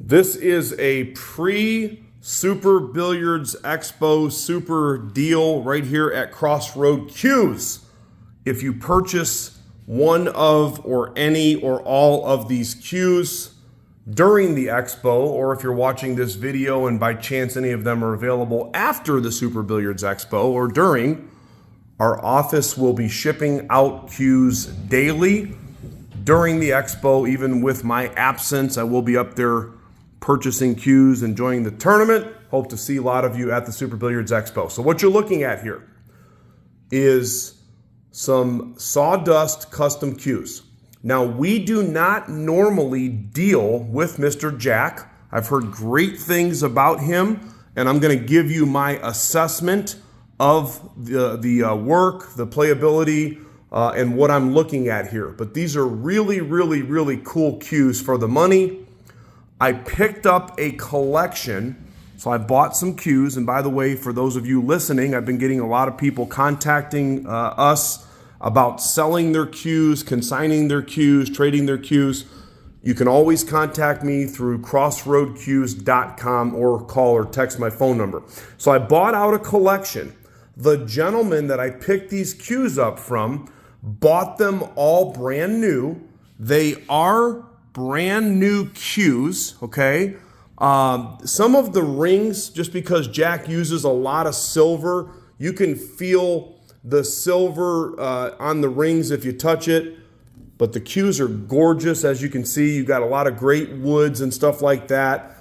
This is a pre-Super Billiards Expo super deal right here at Crossroad Cues. If you purchase one of or any or all of these cues during the Expo, or if you're watching this video and by chance any of them are available after the Super Billiards Expo or during, our office will be shipping out cues daily during the Expo. Even with my absence, I will be up there purchasing cues, enjoying the tournament. Hope to see a lot of you at the Super Billiards Expo. So what you're looking at here is some Sawdust custom cues. Now, we do not normally deal with Mr. Jack. I've heard great things about him, and I'm going to give you my assessment of the work, the playability, and what I'm looking at here. But these are really, really, really cool cues for the money. I picked up a collection, so I bought some cues. And by the way, for those of you listening, I've been getting a lot of people contacting us about selling their cues, consigning their cues, trading their cues. You can always contact me through crossroadcues.com or call or text my phone number. So I bought out a collection. The gentleman that I picked these cues up from bought them all brand new. They are brand new cues, okay? Some of the rings, just because Jack uses a lot of silver, you can feel the silver on the rings if you touch it. But the cues are gorgeous, as you can see. You've got a lot of great woods and stuff like that.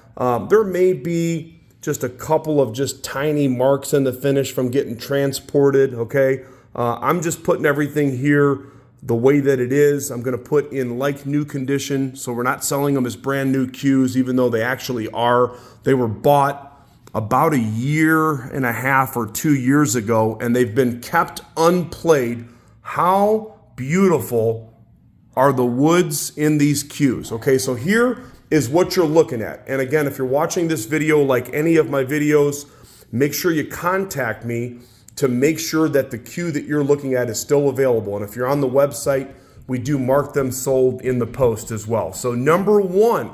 There may be just a couple of just tiny marks in the finish from getting transported, okay? I'm just putting everything here the way that it is. I'm going to put in like new condition, so we're not selling them as brand new cues, even though they actually are. They were bought about a year and a half or 2 years ago, and they've been kept unplayed. How beautiful are the woods in these cues? Okay, so here is what you're looking at. And again, if you're watching this video like any of my videos, make sure you contact me to make sure that the cue that you're looking at is still available. And if you're on the website, we do mark them sold in the post as well. So number one,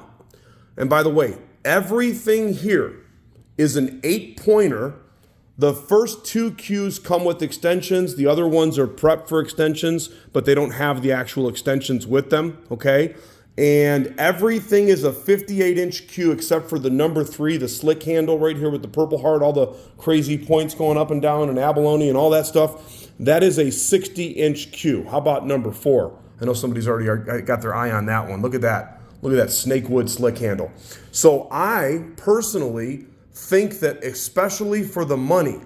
and by the way, everything here is an 8-pointer. The first 2 cues come with extensions. The other ones are prepped for extensions, but they don't have the actual extensions with them, okay? And everything is a 58-inch cue except for the number 3, the slick handle right here with the Purple Heart, all the crazy points going up and down and abalone and all that stuff. That is a 60-inch cue. How about number 4? I know somebody's already got their eye on that one. Look at that. Look at that snakewood slick handle. So I personally think that, especially for the money,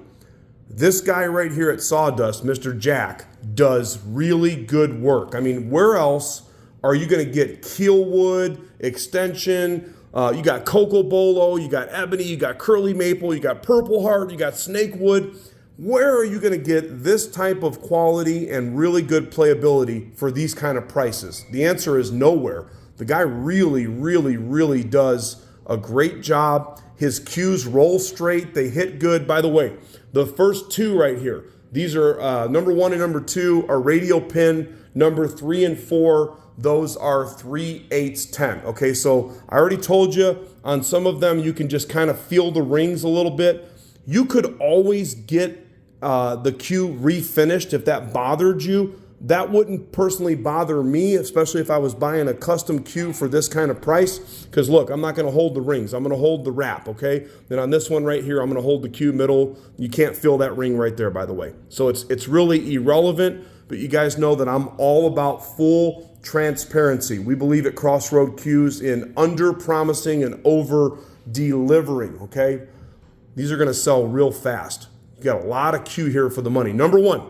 this guy right here at Sawdust, Mr. Jack, does really good work. I mean, where else are you going to get Kielwood, extension, you got Cocobolo, you got Ebony, you got Curly Maple, you got Purple Heart, you got Snakewood. Where are you going to get this type of quality and really good playability for these kind of prices? The answer is nowhere. The guy really, really, really does a great job. His cues roll straight. They hit good. By the way, the first 2 right here, these are number 1 and number 2 are Radial Pin. Number 3 and 4, those are 3/8-10. Okay, so I already told you on some of them, you can just kind of feel the rings a little bit. You could always get the cue refinished if that bothered you. That wouldn't personally bother me, especially if I was buying a custom cue for this kind of price. Because look, I'm not going to hold the rings. I'm going to hold the wrap, okay? Then on this one right here, I'm going to hold the cue middle. You can't feel that ring right there, by the way. So it's really irrelevant, but you guys know that I'm all about full transparency. We believe at Crossroad Cues in under-promising and over-delivering, okay? These are going to sell real fast. You got a lot of cue here for the money. Number 1.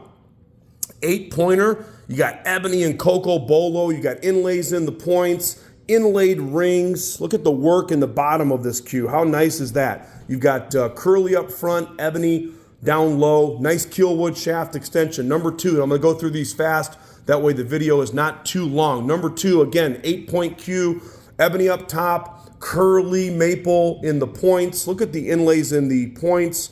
8-pointer, you got Ebony and Cocobolo, you got inlays in the points, inlaid rings. Look at the work in the bottom of this cue. How nice is that? You've got Curly up front, Ebony down low, nice Kielwood shaft extension. Number 2, I'm going to go through these fast. That way the video is not too long. Number 2, again, 8-point cue, Ebony up top, Curly Maple in the points. Look at the inlays in the points.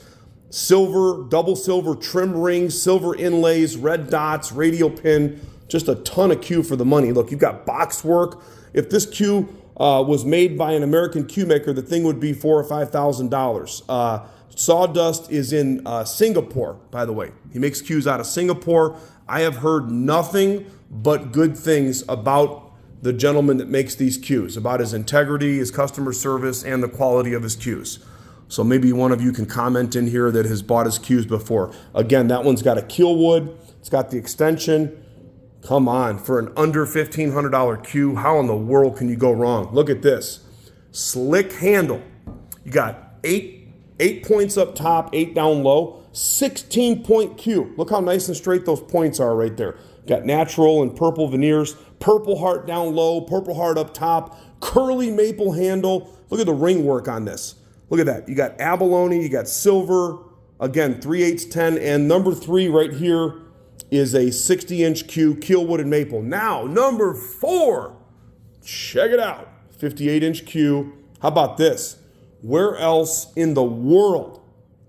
Silver, double silver trim rings, silver inlays, red dots, radial pin, just a ton of cue for the money. Look, you've got box work. If this cue was made by an American cue maker, the thing would be $4,000 or $5,000. Sawdust is in Singapore, by the way. He makes cues out of Singapore. I have heard nothing but good things about the gentleman that makes these cues, about his integrity, his customer service, and the quality of his cues. So maybe one of you can comment in here that has bought his cues before. Again, that one's got a Kielwood. It's got the extension. Come on, for an under $1,500 cue, how in the world can you go wrong? Look at this. Slick handle. You got eight points up top, 8 down low, 16-point cue. Look how nice and straight those points are right there. Got natural and purple veneers, purple heart down low, purple heart up top, curly maple handle. Look at the ring work on this. Look at that. You got abalone, you got silver, again, 3/8 10, and number 3 right here is a 60-inch cue, Kielwood and maple. Now, number 4, check it out, 58-inch cue. How about this? Where else in the world?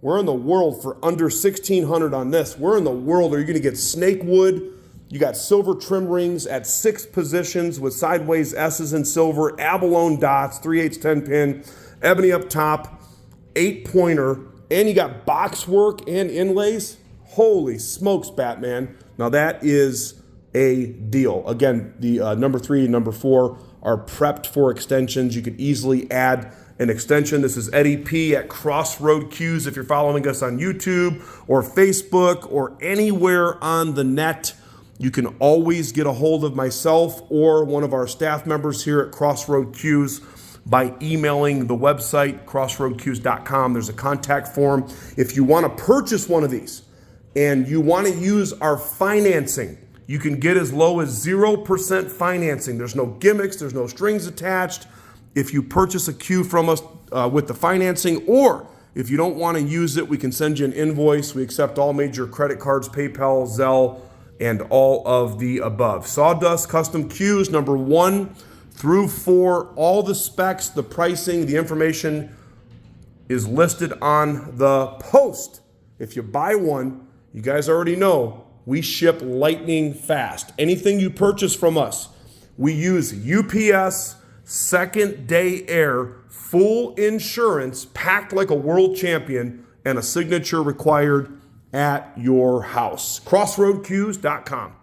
Where in the world for under $1,600 on this? Where in the world are you going to get snake wood? You got silver trim rings at 6 positions with sideways S's in silver, abalone dots, 3/8 10 pin, ebony up top, 8-pointer, and you got box work and inlays. Holy smokes, Batman. Now that is a deal. Again, the number 3 and number 4 are prepped for extensions. You could easily add an extension. This is Eddie P at Crossroad Cues. If you're following us on YouTube or Facebook or anywhere on the net, you can always get a hold of myself or one of our staff members here at Crossroad Cues by emailing the website, crossroadcues.com. There's a contact form. If you want to purchase one of these and you want to use our financing, you can get as low as 0% financing. There's no gimmicks, there's no strings attached. If you purchase a cue from us with the financing, or if you don't want to use it, we can send you an invoice. We accept all major credit cards, PayPal, Zelle, and all of the above. Sawdust Custom Cues, number 1 through 4, all the specs, the pricing, the information is listed on the post. If you buy one, you guys already know, we ship lightning fast. Anything you purchase from us, we use UPS, second day air, full insurance, packed like a world champion, and a signature required at your house. CrossroadCues.com.